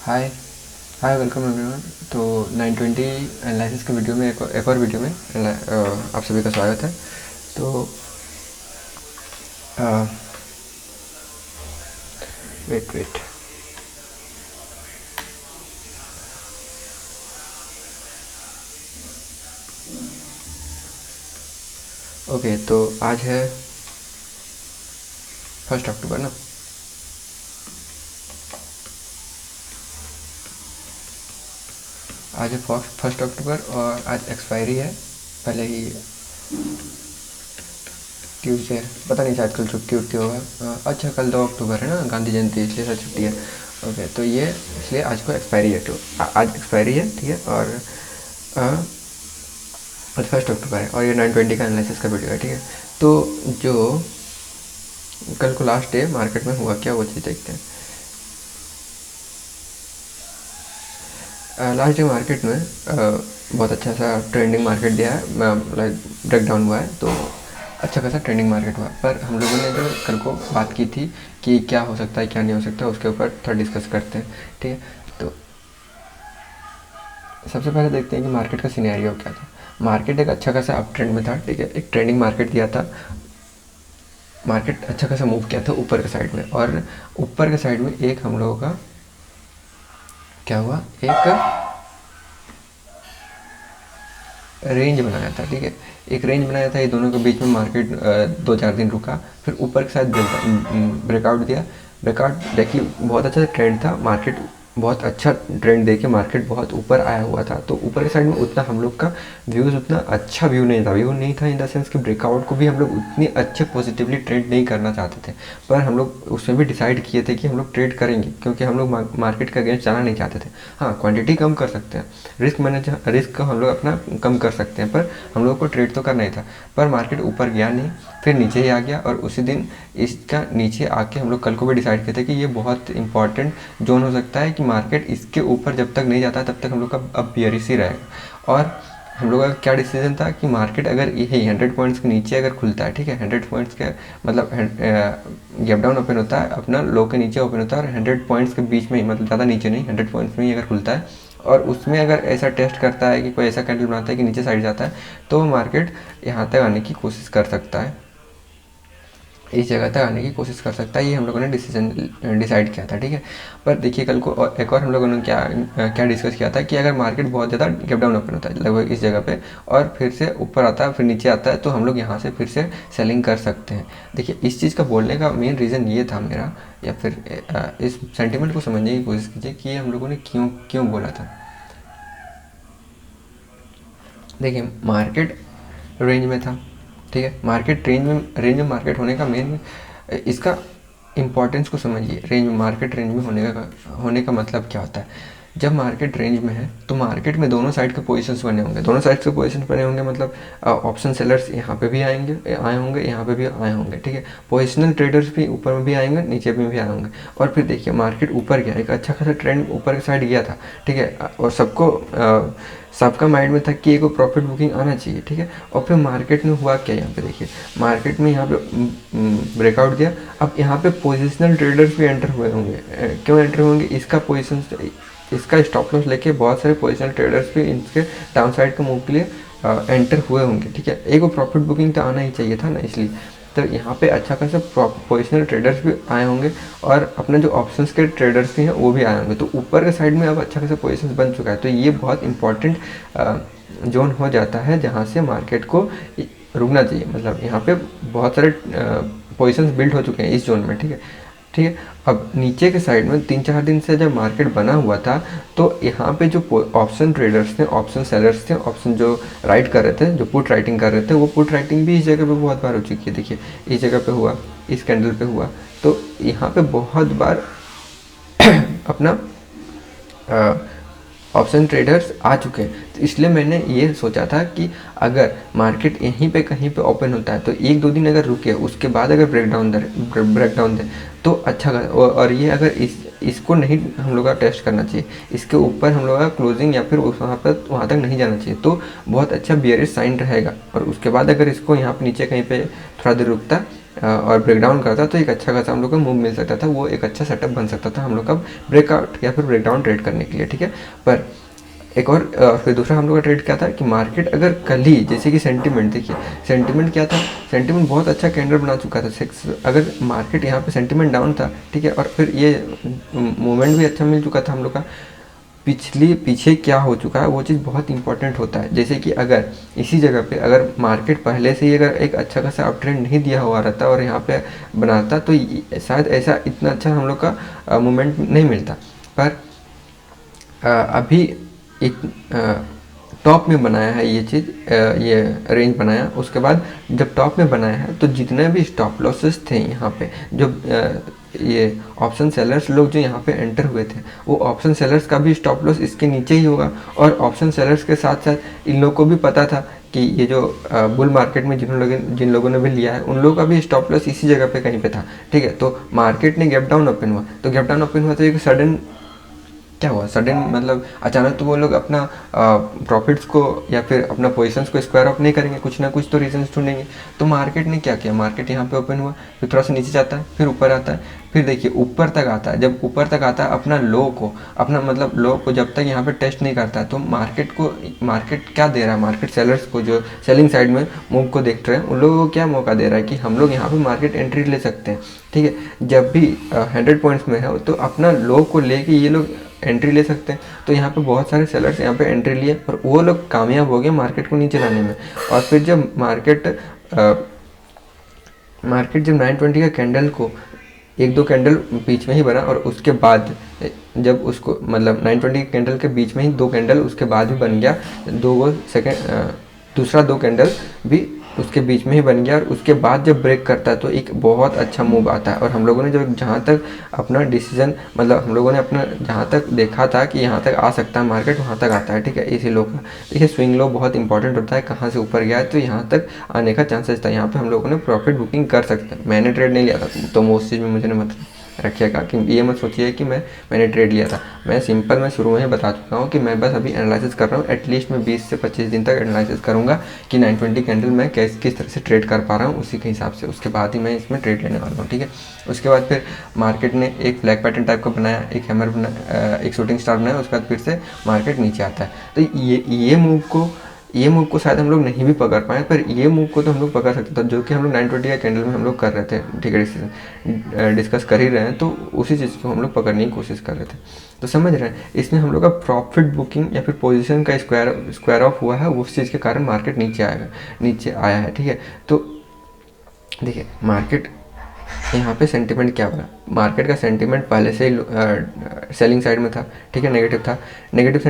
हाय hi welcome everyone. तो 920 analysis के video में एक और वीडियो में आप सभी का स्वागत है। तो वेट वेट ओके, तो आज है 1 अक्टूबर ना। आज है 1 अक्टूबर और आज एक्सपायरी है। पहले ही ट्यूसडे, पता नहीं शायद कल छुट्टी उट्टी होगा। अच्छा, कल 2 अक्टूबर है ना, गांधी जयंती, इसलिए शायद छुट्टी है। ओके, तो ये इसलिए आज को एक्सपायरी है। तो आज एक्सपायरी है, ठीक है। और आज 1 अक्टूबर है और ये 920 का एनालिसिस का वीडियो है, ठीक है। तो जो कल को लास्ट डे मार्केट में हुआ क्या, वो चीज़ देखते हैं। लास्ट डे मार्केट में बहुत अच्छा सा ट्रेंडिंग मार्केट दिया है, लाइक ब्रेक डाउन हुआ है, तो अच्छा खासा ट्रेंडिंग मार्केट हुआ। पर हम लोगों ने जो कल को बात की थी कि क्या हो सकता है क्या नहीं हो सकता, उसके ऊपर थोड़ा डिस्कस करते हैं, ठीक है। तो सबसे पहले देखते हैं कि मार्केट का सिनेरियो क्या था। मार्केट एक अच्छा खासा अप ट्रेंड में था, ठीक है। एक ट्रेंडिंग मार्केट दिया था, मार्केट अच्छा खासा मूव किया था ऊपर के साइड में। और ऊपर के साइड में एक हम लोगों का क्या हुआ, एक रेंज बनाया था, ठीक है। एक रेंज बनाया था, ये दोनों के बीच में मार्केट 2-4 दिन रुका, फिर ऊपर के साथ ब्रेकआउट दिया। ब्रेकआउट देखिए, बहुत अच्छा ट्रेंड था, मार्केट बहुत अच्छा ट्रेंड देके मार्केट बहुत ऊपर आया हुआ था। तो ऊपर के साइड में उतना हम लोग का व्यूज़ उतना अच्छा व्यू नहीं था इन द सेंस कि ब्रेकआउट को भी हम लोग उतनी अच्छे पॉजिटिवली ट्रेड नहीं करना चाहते थे। पर हम लोग उसमें भी डिसाइड किए थे कि हम लोग ट्रेड करेंगे, क्योंकि हम लोग मार्केट के अगेंस्ट जाना नहीं चाहते थे। हाँ, क्वांटिटी कम कर सकते हैं, रिस्क को हम लोग अपना कम कर सकते हैं, पर हम लोग को ट्रेड तो करना ही था। पर मार्केट ऊपर गया नहीं, फिर नीचे ही आ गया। और उसी दिन इसका नीचे आके हम लोग कल को भी डिसाइड किए थे कि ये बहुत इंपॉर्टेंट जोन हो सकता है, कि मार्केट इसके ऊपर जब तक नहीं जाता तब तक हम लोग का अब बियरिश ही रहेगा। और हम लोग का क्या डिसीजन था कि मार्केट अगर यही 100 पॉइंट्स के नीचे अगर खुलता है, ठीक है, 100 पॉइंट्स के मतलब गैप डाउन ओपन होता है, अपना लो के नीचे ओपन होता है, और 100 पॉइंट्स के बीच में ही, मतलब ज़्यादा नीचे नहीं, 100 पॉइंट्स में ही अगर खुलता है और उसमें अगर ऐसा टेस्ट करता है कि कोई ऐसा कैंडल बनाता है कि नीचे साइड जाता है, तो मार्केट यहाँ तक आने की कोशिश कर सकता है, इस जगह तक आने की कोशिश कर सकता है। ये हम लोगों ने डिसाइड किया था, ठीक है। पर देखिए कल को एक और हम लोगों ने क्या डिस्कस किया था कि अगर मार्केट बहुत ज़्यादा गैप डाउन ओपन होता है लगभग इस जगह पे, और फिर से ऊपर आता है, फिर नीचे आता है, तो हम लोग यहाँ से फिर से सेलिंग कर सकते हैं। देखिए, इस चीज़ का बोलने का मेन रीज़न ये था मेरा, या फिर इस सेंटिमेंट को समझने की कोशिश कीजिए कि ये हम लोगों ने क्यों क्यों बोला था। देखिए, मार्केट रेंज में था, ठीक है। मार्केट रेंज में मार्केट होने का मेन, इसका इम्पोर्टेंस को समझिए। मार्केट रेंज में होने का मतलब क्या होता है। जब मार्केट रेंज में है तो मार्केट में दोनों साइड के पोजीशंस बने होंगे, मतलब ऑप्शन सेलर्स यहाँ पे भी आए होंगे, यहाँ पे भी आए होंगे, ठीक है। पोजिशनल ट्रेडर्स भी ऊपर में भी आएंगे, नीचे में भी आए होंगे। और फिर देखिए, मार्केट ऊपर गया, एक अच्छा खासा ट्रेंड ऊपर की साइड गया था, ठीक है। और सबका माइंड में था कि एक प्रॉफिट बुकिंग आना चाहिए, ठीक है। और फिर मार्केट में हुआ क्या, यहाँ पे देखिए, मार्केट में यहाँ पे ब्रेकआउट दिया। अब यहाँ पे पोजिशनल ट्रेडर्स भी एंटर हुए होंगे। क्यों एंटर होंगे, इसका स्टॉप लॉस लेके बहुत सारे पोजिशनल ट्रेडर्स भी इसके डाउन साइड के मूव के लिए एंटर हुए होंगे, ठीक है। एक प्रॉफिट बुकिंग तो आना ही चाहिए था ना, इसलिए तो यहाँ पे अच्छा खासा पोजिशनल ट्रेडर्स भी आए होंगे, और अपने जो ऑप्शंस के ट्रेडर्स भी हैं वो भी आए होंगे। तो ऊपर के साइड में अब अच्छा खासा पोजिशन बन चुका है। तो ये बहुत इंपॉर्टेंट जोन हो जाता है जहाँ से मार्केट को रुकना चाहिए। मतलब यहाँ पे बहुत सारे पोजिशंस बिल्ड हो चुके हैं इस जोन में, ठीक है। ठीक है, अब नीचे के साइड में 3-4 दिन से जब मार्केट बना हुआ था, तो यहाँ पे जो ऑप्शन ट्रेडर्स थे, ऑप्शन सेलर्स थे, ऑप्शन जो राइट कर रहे थे, जो पुट राइटिंग कर रहे थे, वो पुट राइटिंग भी इस जगह पे बहुत बार हो चुकी है। देखिए, इस जगह पे हुआ, इस कैंडल पे हुआ, तो यहाँ पे बहुत बार अपना ऑप्शन ट्रेडर्स आ चुके हैं। तो इसलिए मैंने ये सोचा था कि अगर मार्केट यहीं पे कहीं पे ओपन होता है तो 1-2 दिन अगर रुके, उसके बाद अगर ब्रेकडाउन दे तो अच्छा और ये अगर इसको नहीं हम लोग का टेस्ट करना चाहिए, इसके ऊपर हम लोग का क्लोजिंग या फिर वहाँ तक नहीं जाना चाहिए, तो बहुत अच्छा बियरिश साइन रहेगा। और उसके बाद अगर इसको यहाँ पे नीचे कहीं पे थोड़ा देर रुकता और ब्रेक डाउन करता तो एक अच्छा खासा हम लोग को मूव मिल सकता था, वो एक अच्छा सेटअप बन सकता था हम लोग का ब्रेकआउट या फिर ब्रेक डाउन ट्रेड करने के लिए, ठीक है। पर एक और फिर दूसरा हम लोग का ट्रेड क्या था कि मार्केट अगर कल ही जैसे कि सेंटीमेंट, देखिए सेंटीमेंट क्या था, सेंटीमेंट बहुत अच्छा कैंडल बना चुका था। अगर मार्केट यहाँ पे सेंटीमेंट डाउन था, ठीक है, और फिर ये मूवमेंट भी अच्छा मिल चुका था हम लोग का, पीछे क्या हो चुका है वो चीज़ बहुत इंपॉर्टेंट होता है। जैसे कि अगर इसी जगह पे अगर मार्केट पहले से ही अगर एक अच्छा खासा अप ट्रेंड नहीं दिया हुआ रहता और यहाँ पे बनाता तो शायद ऐसा इतना अच्छा हम लोग का मूवमेंट नहीं मिलता। पर अभी एक टॉप में बनाया है ये चीज़, ये रेंज बनाया, उसके बाद जब टॉप में बनाया है तो जितने भी स्टॉप लॉसेस थे यहाँ पे, जो ये ऑप्शन सेलर्स लोग जो यहाँ पे एंटर हुए थे, वो ऑप्शन सेलर्स का भी स्टॉप लॉस इसके नीचे ही होगा। और ऑप्शन सेलर्स के साथ साथ इन लोगों को भी पता था कि ये जो बुल मार्केट में जिन लोगों ने भी लिया है उन लोगों का भी स्टॉप लॉस इसी जगह पे कहीं पे था, ठीक है। तो मार्केट ने गैप डाउन ओपन हुआ, तो गैप डाउन ओपन हुआ तो एक सडन क्या हुआ, सडन मतलब अचानक तो वो लोग अपना प्रॉफिट्स को या फिर अपना पोजीशंस को स्क्वायर ऑफ नहीं करेंगे, कुछ ना कुछ तो रीजंस ढूंढेंगे। तो मार्केट ने क्या किया, मार्केट यहाँ पे ओपन हुआ, फिर थोड़ा सा नीचे जाता है, फिर ऊपर आता है, फिर देखिए ऊपर तक आता है। जब ऊपर तक आता है अपना लो को, अपना मतलब लो को जब तक यहाँ पे टेस्ट नहीं करता है तो मार्केट क्या दे रहा है, मार्केट सेलर्स को जो सेलिंग साइड में मूव को देख रहे हैं उन लोगों को क्या मौका दे रहा है कि हम लोग यहाँ पे मार्केट एंट्री ले सकते हैं, ठीक है। जब भी 100 पॉइंट्स में है तो अपना लो को लेके ये लोग एंट्री ले सकते हैं। तो यहाँ पे बहुत सारे सेलर्स यहाँ पे एंट्री लिए और वो लोग कामयाब हो गए मार्केट को नीचे लाने में। और फिर जब मार्केट जब 920 का कैंडल को एक दो कैंडल बीच में ही बना और उसके बाद जब उसको मतलब 920 कैंडल के बीच में ही दो कैंडल उसके बाद भी बन गया, दूसरा दो कैंडल भी उसके बीच में ही बन गया और उसके बाद जब ब्रेक करता है तो एक बहुत अच्छा मूव आता है। और हम लोगों ने जो जहाँ तक अपना डिसीजन मतलब हम लोगों ने अपना जहाँ तक देखा था कि यहाँ तक आ सकता है मार्केट वहाँ तक आता है, ठीक है। इसी लो का देखिए स्विंग लो बहुत इंपॉर्टेंट होता है, कहाँ से ऊपर गया है तो यहाँ तक आने का चांसेस था, यहाँ पे हम लोगों ने प्रॉफिट बुकिंग कर सकते हैं। मैंने ट्रेड नहीं लिया था तो वो उस चीज़ में मुझे नहीं मतलब रखिएगा कि ये मत सोचिए कि मैंने ट्रेड लिया था। मैं सिंपल मैं शुरू में ही बता चुका हूँ कि मैं बस अभी एनालिसिस कर रहा हूँ। एटलीस्ट मैं 20 से 25 दिन तक एनालिसिस करूँगा कि 920 कैंडल मैं किस तरह से ट्रेड कर पा रहा हूँ, उसी के हिसाब से उसके बाद ही मैं इसमें ट्रेड लेने वाला हूँ, ठीक है। उसके बाद फिर मार्केट ने एक फ्लैग पैटर्न टाइप का बनाया, एक हैमर बनाया, एक शूटिंग स्टार बनाया, उसके बाद फिर से मार्केट नीचे आता है। तो ये मूव को शायद हम लोग नहीं भी पकड़ पाए, पर ये मूव को तो हम लोग पकड़ सकते थे, जो कि हम लोग 920 का कैंडल में हम लोग कर रहे थे, ठीक है, डिस्कस कर ही रहे हैं तो उसी चीज़ को हम लोग पकड़ने की कोशिश कर रहे थे। तो समझ रहे हैं इसमें हम लोग का प्रॉफिट बुकिंग या फिर पोजीशन का स्क्वायर ऑफ हुआ है, उस चीज़ के कारण मार्केट नीचे आया है, ठीक है। तो देखिए मार्केट यहाँ पे सेंटीमेंट क्या बना, मार्केट का सेंटीमेंट पहले से ही सेलिंग साइड में था, ठीक है, नेगेटिव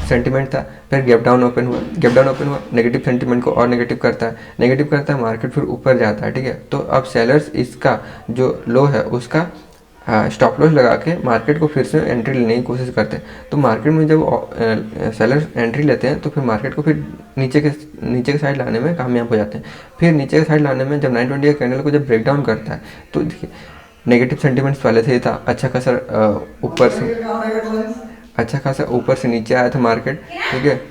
सेंटीमेंट था। फिर गैप डाउन ओपन हुआ, नेगेटिव सेंटीमेंट को और नेगेटिव करता है मार्केट, फिर ऊपर जाता है, ठीक है। तो अब सेलर्स इसका जो लो है उसका स्टॉप लॉस लगा के मार्केट को फिर से एंट्री लेने की कोशिश करते हैं। तो मार्केट में जब सेलर्स एंट्री लेते हैं तो फिर मार्केट को फिर नीचे के साइड लाने में कामयाब हो जाते हैं। फिर नीचे के साइड लाने में जब 920 कैंडल को जब ब्रेक डाउन करता है तो देखिए नेगेटिव सेंटीमेंट्स पहले से ही था, अच्छा खासा ऊपर से नीचे आया था मार्केट, ठीक है।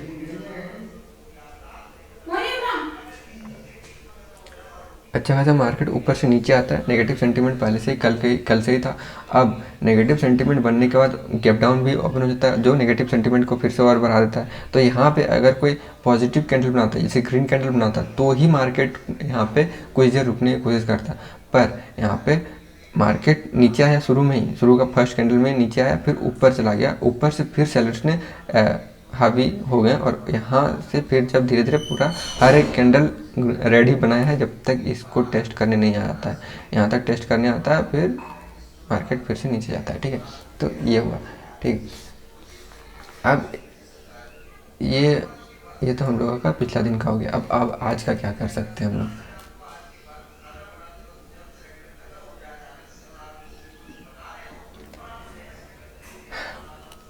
अच्छा खासा मार्केट ऊपर से नीचे आता है, नेगेटिव सेंटीमेंट पहले से ही कल से ही था। अब नेगेटिव सेंटीमेंट बनने के बाद गैप डाउन भी ओपन हो जाता है जो नेगेटिव सेंटीमेंट को फिर से और बढ़ा देता है। तो यहाँ पे अगर कोई पॉजिटिव कैंडल बनाता है, जैसे ग्रीन कैंडल बनाता है, तो ही मार्केट यहाँ पे कुछ देर रुकने की कोशिश करता है। पर यहाँ पे मार्केट नीचे आया शुरू का फर्स्ट कैंडल में नीचे आया, फिर ऊपर चला गया, ऊपर से फिर सेलर्स ने हावी हो गए और यहाँ से फिर जब धीरे धीरे पूरा हर एक कैंडल रेडी बनाया है, जब तक इसको टेस्ट करने नहीं आता है, यहाँ तक टेस्ट करने आता है फिर मार्केट फिर से नीचे जाता है, ठीक है। तो ये हुआ, ठीक। अब ये तो हम लोगों का पिछला दिन का हो गया। अब आज का क्या कर सकते हैं हम लोग।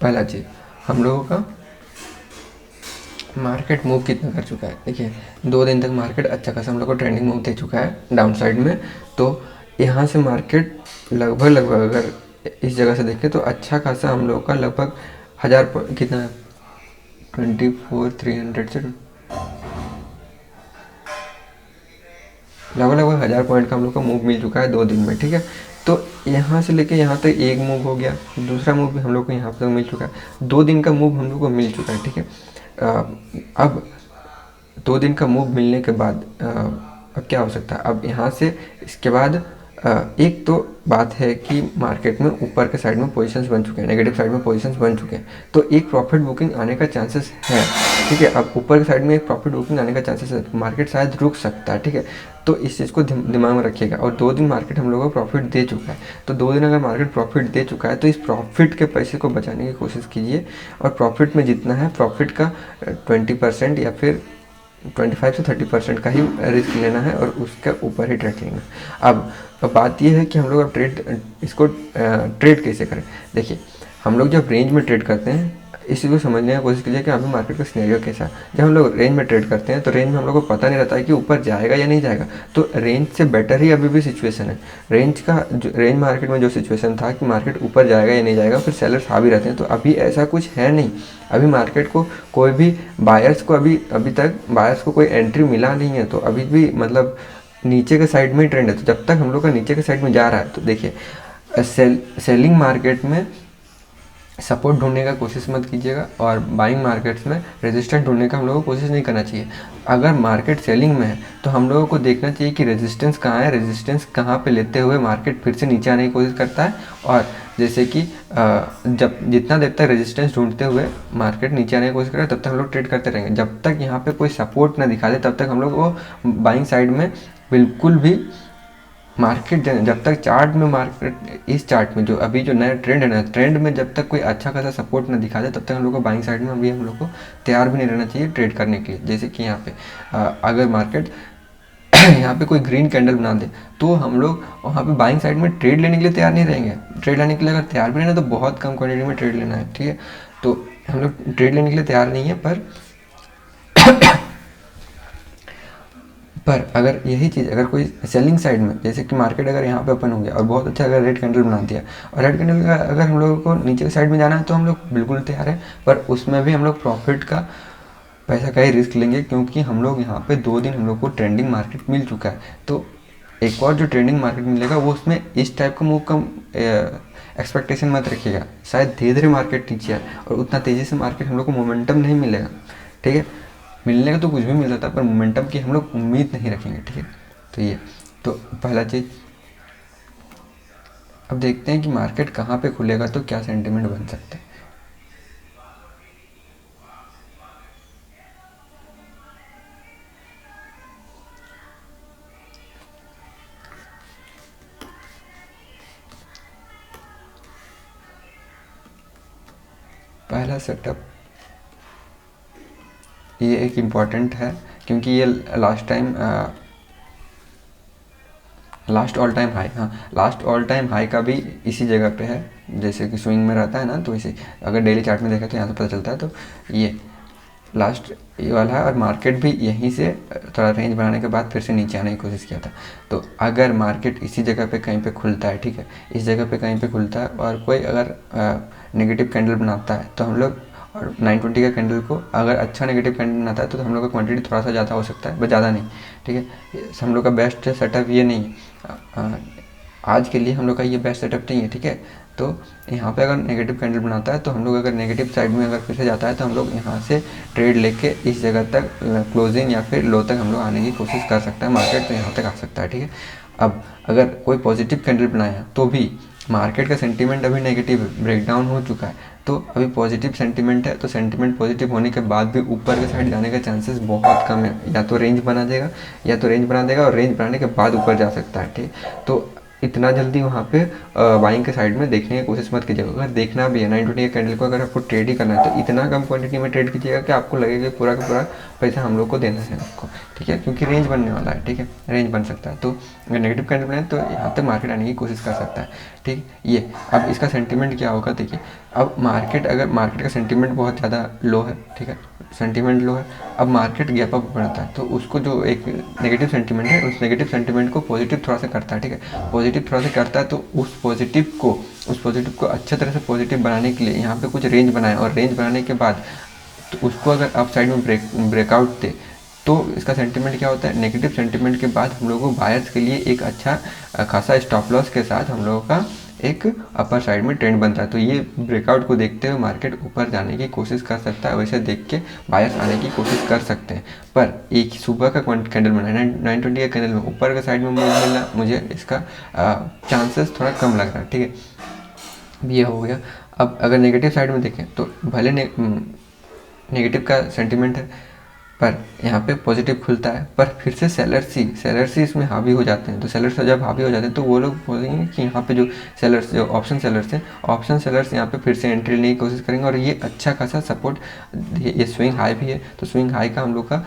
पहला चीज़ हम लोगों का मार्केट मूव कितना कर चुका है। देखिए 2 दिन तक मार्केट अच्छा खासा हम लोग को ट्रेंडिंग मूव दे चुका है डाउन साइड में। तो यहाँ से मार्केट लगभग अगर इस जगह से देखें तो अच्छा खासा हम लोग का लगभग 1000 कितना है 24,300 से लगभग लगभग 1000 पॉइंट का हम लोग को मूव मिल चुका है 2 दिन में, ठीक है। तो यहाँ से लेके यहाँ तक एक मूव हो गया, दूसरा मूव भी हम लोग को यहाँ तक मिल चुका है, 2 दिन का मूव हम लोग को मिल चुका है, ठीक है। अब 2 दिन का मूव मिलने के बाद अब क्या हो सकता है, अब यहाँ से इसके बाद एक तो बात है कि मार्केट में ऊपर के साइड में पोजीशंस बन चुके हैं, नेगेटिव साइड में पोजीशंस बन चुके हैं, तो एक प्रॉफिट बुकिंग आने का चांसेस है, ठीक है। अब ऊपर के साइड में एक प्रॉफिट बुकिंग आने का चांसेस है, मार्केट शायद रुक सकता है, ठीक है। तो इस चीज़ को दिमाग में रखिएगा। और 2 दिन मार्केट हम लोगों को प्रॉफिट दे चुका है, तो 2 दिन अगर मार्केट प्रॉफिट दे चुका है तो इस प्रॉफिट के पैसे को बचाने की कोशिश कीजिए, और प्रॉफिट में जितना है प्रॉफिट का 20% या फिर 25 से 30% का ही रिस्क लेना है, और उसके ऊपर ही ट्रेड लेना है। अब बात यह है कि हम लोग अब ट्रेड कैसे करें। देखिए, हम लोग जब रेंज में ट्रेड करते हैं, इस चीज़ को समझने की कोशिश कीजिए कि अभी मार्केट का सिनेरियो कैसा है। जब हम लोग रेंज में ट्रेड करते हैं तो रेंज में हम लोग को पता नहीं रहता है कि ऊपर जाएगा या नहीं जाएगा, तो रेंज से बेटर ही अभी भी सिचुएशन है। रेंज मार्केट में जो सिचुएशन था कि मार्केट ऊपर जाएगा या नहीं जाएगा, फिर सेलर्स आ भी रहते हैं, तो अभी ऐसा कुछ है नहीं। अभी मार्केट को कोई भी बायर्स को अभी तक बायर्स को कोई एंट्री मिला नहीं है, तो अभी भी मतलब नीचे के साइड में ही ट्रेंड है। तो जब तक हम लोग का नीचे के साइड में जा रहा है, तो देखिए सेलिंग मार्केट में सपोर्ट ढूंढने का कोशिश मत कीजिएगा, और बाइंग मार्केट्स में रेजिस्टेंस ढूंढने का हम लोगों को कोशिश नहीं करना चाहिए। अगर मार्केट सेलिंग में है तो हम लोगों को देखना चाहिए कि रेजिस्टेंस कहाँ है, रेजिस्टेंस कहाँ पे लेते हुए मार्केट फिर से नीचे आने की कोशिश करता है। और जैसे कि जब जितना देर तक रेजिस्टेंस ढूंढते हुए मार्केट नीचे आने की कोशिश करे, तब तक हम लोग ट्रेड करते रहेंगे। जब तक यहाँ पे कोई सपोर्ट ना दिखा दे, तब तक हम लोग वो बाइंग साइड में बिल्कुल भी मार्केट, जब तक चार्ट में मार्केट, इस चार्ट में जो अभी जो नया ट्रेंड है ना, ट्रेंड में जब तक कोई अच्छा खासा सपोर्ट ना दिखा दे, तब तक हम लोग को बाइंग साइड में अभी हम लोग को तैयार भी नहीं रहना चाहिए ट्रेड करने के लिए। जैसे कि यहाँ पे अगर मार्केट यहाँ पे कोई ग्रीन कैंडल बना दे, तो हम लोग वहाँ पे बाइंग साइड में ट्रेड लेने के लिए तैयार नहीं रहेंगे। ट्रेड लेने के लिए अगर तैयार भी रहना, तो बहुत कम क्वान्टिटी में ट्रेड लेना है, ठीक है। तो हम लोग ट्रेड लेने के लिए तैयार नहीं है, पर अगर यही चीज़ अगर कोई सेलिंग साइड में, जैसे कि मार्केट अगर यहाँ पे ओपन हो गया और बहुत अच्छा अगर रेड कैंडल बना दिया, और रेड कैंडल का अगर हम लोगों को नीचे की साइड में जाना है, तो हम लोग बिल्कुल तैयार है, पर उसमें भी हम लोग प्रॉफिट का पैसा का ही रिस्क लेंगे, क्योंकि हम लोग यहाँ पे 2 दिन हम लोग को ट्रेंडिंग मार्केट मिल चुका है। तो एक और जो ट्रेंडिंग मार्केट मिलेगा, वो उसमें इस टाइप का मूव का एक्सपेक्टेशन मत रखिएगा। शायद धीरे धीरे मार्केट नीचे आए, और उतना तेज़ी से मार्केट हम लोग को मोमेंटम नहीं मिलेगा, ठीक है। मिलने का तो कुछ भी मिल सकता है, पर मोमेंटम की हम लोग उम्मीद नहीं रखेंगे, ठीक है। तो ये तो पहला चीज़। अब देखते हैं कि मार्केट कहाँ पे खुलेगा तो क्या सेंटिमेंट बन सकता है। पहला सेटअप ये एक इम्पॉर्टेंट है, क्योंकि ये लास्ट ऑल टाइम हाई, हाँ, लास्ट ऑल टाइम हाई का भी इसी जगह पे है, जैसे कि स्विंग में रहता है ना, तो इसे अगर डेली चार्ट में देखें तो यहाँ से पता चलता है। तो ये लास्ट ये वाला है, और मार्केट भी यहीं से थोड़ा रेंज बनाने के बाद फिर से नीचे आने की कोशिश किया था। तो अगर मार्केट इसी जगह पे कहीं पे खुलता है, ठीक है, इस जगह पे कहीं पे खुलता है, और कोई अगर नेगेटिव कैंडल बनाता है, तो हम लोग, और 920 का कैंडल को अगर अच्छा नेगेटिव कैंडल बनाता है, तो हम लोग का क्वांटिटी थोड़ा सा ज़्यादा हो सकता है, बस ज़्यादा नहीं, ठीक है। हम लोग का बेस्ट सेटअप ये नहीं है, आज के लिए हम लोग का ये बेस्ट सेटअप नहीं है, ठीक है। तो यहाँ पे अगर नेगेटिव कैंडल बनाता है, तो हम लोग अगर नेगेटिव साइड में अगर फिर से जाता है, तो हम लोग यहाँ से ट्रेड लेके इस जगह तक क्लोजिंग या फिर लो तक हम लोग आने की कोशिश कर सकते हैं, मार्केट तो यहाँ तक आ सकता है, ठीक है। अब अगर कोई पॉजिटिव कैंडल बनाया, तो भी मार्केट का सेंटीमेंट अभी नेगेटिव ब्रेकडाउन हो चुका है, तो अभी पॉजिटिव सेंटीमेंट है, तो सेंटीमेंट पॉजिटिव होने के बाद भी ऊपर के साइड जाने के चांसेस बहुत कम है। या तो रेंज बना देगा, और रेंज बनाने के बाद ऊपर जा सकता है, ठीक। तो इतना जल्दी वहाँ पे बाइंग के साइड में देखने की कोशिश मत कीजिएगा। अगर देखना भी है 920 कैंडल को, अगर आपको ट्रेड ही करना है, तो इतना कम क्वांटिटी में ट्रेड कीजिएगा कि आपको लगेगा कि पूरा का पूरा पैसा हम लोग को देना है आपको, ठीक है, क्योंकि रेंज बनने वाला है, ठीक है, रेंज बन सकता है। तो अगर नेगेटिव कैंडल बनाए, तो यहाँ तक मार्केट आने की कोशिश कर सकता है, ठीक। ये अब इसका सेंटीमेंट क्या होगा, देखिए, अब अगर मार्केट का सेंटीमेंट बहुत ज़्यादा लो है, ठीक है, सेंटीमेंट लो है, अब मार्केट गैप अप बढ़ता है, तो उसको जो एक नेगेटिव सेंटीमेंट है, उस नेगेटिव सेंटीमेंट को पॉजिटिव थोड़ा सा करता है, ठीक है, पॉजिटिव थोड़ा सा करता है। तो उस पॉजिटिव को अच्छे तरह से पॉजिटिव बनाने के लिए यहाँ पे कुछ रेंज बनाए, और रेंज बनाने के बाद तो उसको अगर अप साइड में ब्रेकआउट दे, तो इसका सेंटिमेंट क्या होता है, नेगेटिव सेंटिमेंट के बाद हम लोगों को बायर्स के लिए एक अच्छा खासा स्टॉप लॉस के साथ हम लोगों का एक अपर साइड में ट्रेंड बनता है। तो ये ब्रेकआउट को देखते हुए मार्केट ऊपर जाने की कोशिश कर सकता है, वैसे देख के बायर्स आने की कोशिश कर सकते हैं। पर एक सुबह का कैंडल बना है 920 का कैंडल में ऊपर का साइड में मूव मिलना, मुझे इसका चांसेस थोड़ा कम लग रहा है, ठीक है। ये हो गया। अब अगर नेगेटिव साइड में देखें तो भले नेगेटिव का सेंटिमेंट है, पर यहाँ पे पॉजिटिव खुलता है, पर फिर से सेलर्स ही इसमें हावी हो जाते हैं। तो सेलर्स जब हावी हो जाते हैं तो वो लोग बोलेंगे कि यहाँ पे जो सेलर्स, जो ऑप्शन सेलर्स हैं, ऑप्शन सेलर्स यहाँ पे फिर से एंट्री लेने की कोशिश करेंगे और ये अच्छा खासा सपोर्ट, ये स्विंग हाई भी है, तो स्विंग हाई का हम लोग का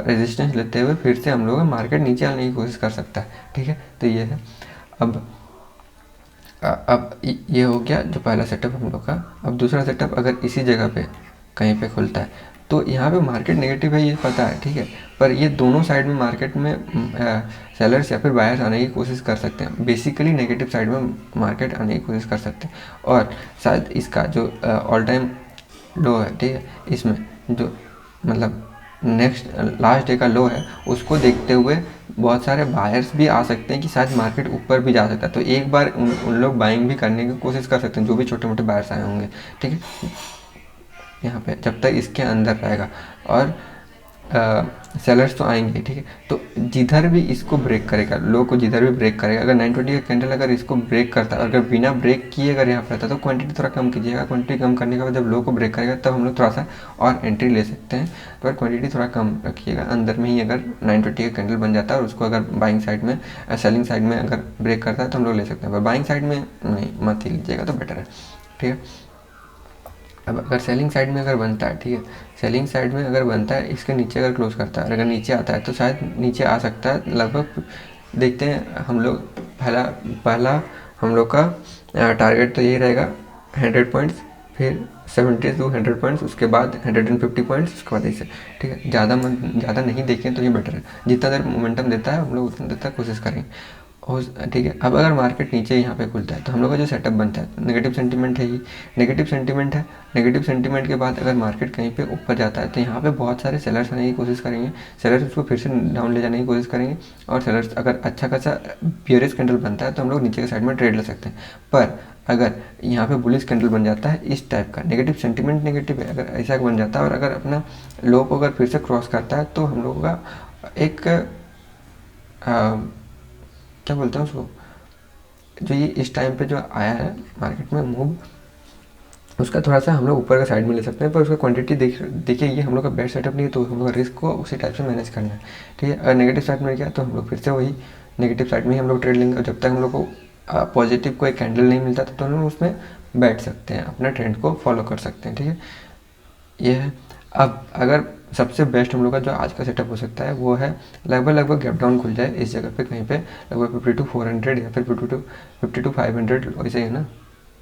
रेजिस्टेंस लेते हुए फिर से हम लोग का मार्केट नीचे आने की कोशिश कर सकता है, ठीक है। तो ये है। अब ये हो गया जो पहला सेटअप हम लोग का। अब दूसरा सेटअप, अगर इसी जगह पे कहीं पे खुलता है तो यहाँ पे मार्केट नेगेटिव है, ये पता है, ठीक है, पर ये दोनों साइड में मार्केट में सेलर्स या फिर बायर्स आने की कोशिश कर सकते हैं। बेसिकली नेगेटिव साइड में मार्केट आने की कोशिश कर सकते हैं और शायद इसका जो ऑल टाइम लो है, ठीक है, इसमें जो मतलब नेक्स्ट लास्ट डे का लो है, उसको देखते हुए बहुत सारे बायर्स भी आ सकते हैं कि शायद मार्केट ऊपर भी जा सकता है। तो एक बार उन लोग बाइंग भी करने की कोशिश कर सकते हैं, जो भी छोटे मोटे बायर्स आए होंगे, ठीक है, यहाँ पे जब तक इसके अंदर रहेगा। और सेलर्स तो आएंगे, ठीक है। तो जिधर भी इसको ब्रेक करेगा, लो को जिधर भी ब्रेक करेगा, अगर 920 का कैंडल अगर इसको ब्रेक करता है, अगर बिना ब्रेक किए अगर यहाँ पर रहता तो क्वांटिटी थोड़ा कम कीजिएगा। क्वांटिटी कम करने के बाद जब लो को ब्रेक करेगा तब हम लोग थोड़ा सा और एंट्री ले सकते हैं, पर क्वांटिटी थोड़ा कम रखिएगा। अंदर में ही अगर 920 का कैंडल बन जाता है और उसको अगर बाइंग साइड में, सेलिंग साइड में अगर ब्रेक करता है तो हम लोग ले सकते हैं, पर बाइंग साइड में नहीं, मत ही लीजिएगा तो बेटर है, ठीक है। अब अगर सेलिंग साइड में अगर बनता है, ठीक है, सेलिंग साइड में अगर बनता है, इसके नीचे अगर क्लोज करता है, अगर नीचे आता है तो शायद नीचे आ सकता है लगभग। देखते हैं हम लोग, पहला हम लोग का टारगेट तो यही रहेगा 100 पॉइंट्स, फिर 70 to 100 पॉइंट्स, उसके बाद 150 पॉइंट्स, उसके बाद ऐसे, ठीक है। ज़्यादा नहीं देखें तो ये बेटर है। जितना देर मोमेंटम देता है हम लोग उतना देर तक कोशिश करेंगे, ठीक है। अब अगर मार्केट नीचे यहाँ पे खुलता है तो हम लोग का जो सेटअप बनता है, नेगेटिव सेंटीमेंट है, ही नेगेटिव सेंटीमेंट है। नेगेटिव सेंटीमेंट के बाद अगर मार्केट कहीं पे ऊपर जाता है तो यहाँ पे बहुत सारे सेलर्स आने की कोशिश करेंगे, सेलर्स उसको फिर से डाउन ले जाने की कोशिश करेंगे, और सेलर्स अगर अच्छा खासा बियरिश कैंडल बनता है तो हम लोग नीचे के साइड में ट्रेड ले सकते हैं। पर अगर यहाँ पे बुलिश कैंडल बन जाता है इस टाइप का, नेगेटिव सेंटीमेंट नेगेटिव है, अगर ऐसा बन जाता है और अगर अपना लो को अगर फिर से क्रॉस करता है तो हम लोगों का एक क्या बोलते हैं उसको, जो ये इस टाइम पे जो आया है मार्केट में मूव, उसका थोड़ा सा हम लोग ऊपर का साइड में ले सकते हैं, पर उसका क्वांटिटी देखिए ये हम लोग का बेस्ट सेटअप नहीं है, तो हम लोग का रिस्क को उसी टाइप से मैनेज करना है, ठीक है। अगर नेगेटिव साइड में गया तो हम लोग फिर से वही नेगेटिव साइड में ही हम लोग ट्रेड लेंगे, और जब तक हम लोग को पॉजिटिव कोई कैंडल नहीं मिलता तो हम लोग उसमें बैठ सकते हैं, अपना ट्रेंड को फॉलो कर सकते हैं, ठीक है। ये है। अब अगर सबसे बेस्ट हम लोग का जो आज का सेटअप हो सकता है वो है लगभग गैप डाउन खुल जाए इस जगह पे कहीं पे, लगभग 50 to 400 या फिर 50 to 500, वैसे ही है ना,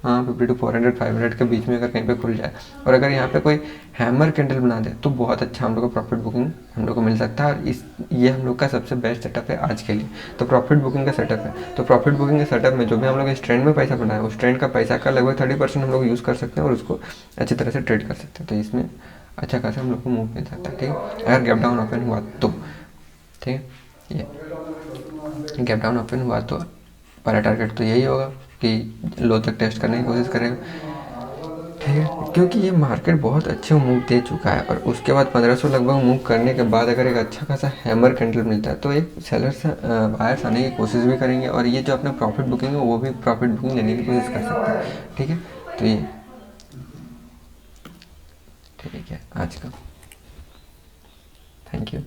हाँ 50 to 400 500 के बीच में अगर कहीं पे खुल जाए, और अगर यहाँ पे कोई हैमर कैंडल बना दे तो बहुत अच्छा हम लोग को प्रॉफिट बुकिंग हम लोग को मिल सकता है। और ये हम लोग का सबसे बेस्ट सेटअप है आज के लिए, तो प्रॉफिट बुकिंग का सेटअप है। तो प्रॉफिट बुकिंग के सेटअप में जो भी हम लोग इस ट्रेंड में पैसा बनाए, उस ट्रेंड का पैसा का लगभग 30% हम लोग यूज़ कर सकते हैं और उसको अच्छी तरह से ट्रेड कर सकते हैं। तो इसमें अच्छा खासा हम लोग को मूव मिल सकता है, ठीक है, अगर गैप डाउन ओपन हुआ तो, ठीक है। ये गैप डाउन ओपन हुआ तो पहला टारगेट तो यही होगा कि लो तक टेस्ट करने की कोशिश करेगा, ठीक है, क्योंकि ये मार्केट बहुत अच्छे मूव दे चुका है। और उसके बाद 1500 लगभग मूव करने के बाद अगर एक अच्छा खासा हैमर कैंडल मिलता है तो एक सेलर्स बायर्स आने की कोशिश भी करेंगे, और ये जो अपना प्रॉफिट बुकिंग है वो भी प्रॉफिट बुकिंग लेने की कोशिश कर सकते हैं, ठीक है। तो ये ठीक है आज का, थैंक यू।